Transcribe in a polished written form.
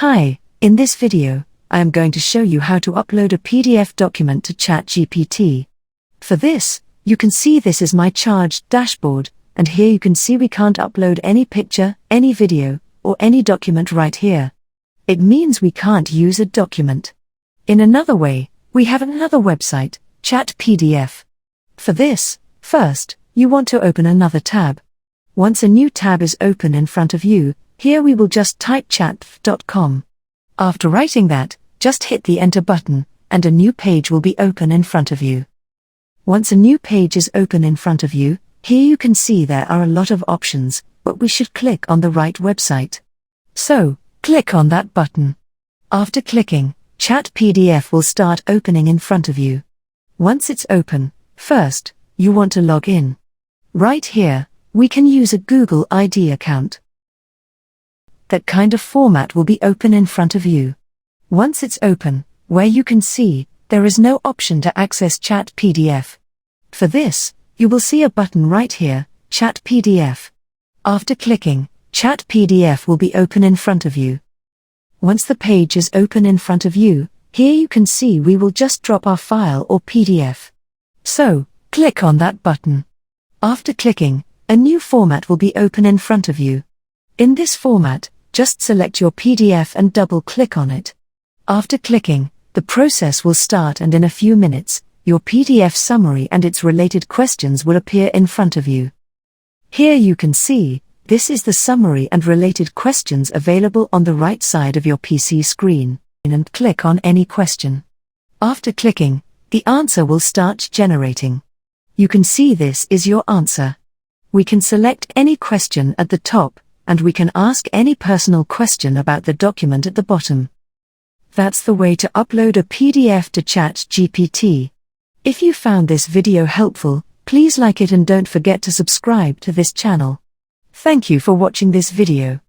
Hi, in this video, I am going to show you how to upload a PDF document to ChatGPT. For this, you can see this is my charged dashboard, and here you can see we can't upload any picture, any video, or any document right here. It means we can't use a document. In another way, we have another website, ChatPDF. For this, first, you want to open another tab. Once a new tab is open in front of you, here we will just type chat.com. After writing that, just hit the enter button, and a new page will be open in front of you. Once a new page is open in front of you, here you can see there are a lot of options, but we should click on the right website. So, click on that button. After clicking, ChatPDF will start opening in front of you. Once it's open, first, you want to log in. Right here, we can use a Google ID account. That kind of format will be open in front of you. Once it's open, where you can see, there is no option to access ChatPDF. For this, you will see a button right here, ChatPDF. After clicking, ChatPDF will be open in front of you. Once the page is open in front of you, here you can see we will just drop our file or PDF. So, click on that button. After clicking, a new format will be open in front of you. In this format, just select your PDF and double-click on it. After clicking, the process will start, and in a few minutes, your PDF summary and its related questions will appear in front of you. Here you can see, this is the summary and related questions available on the right side of your PC screen, and click on any question. After clicking, the answer will start generating. You can see this is your answer. We can select any question at the top, and we can ask any personal question about the document at the bottom. That's the way to upload a PDF to ChatGPT. If you found this video helpful, please like it and don't forget to subscribe to this channel. Thank you for watching this video.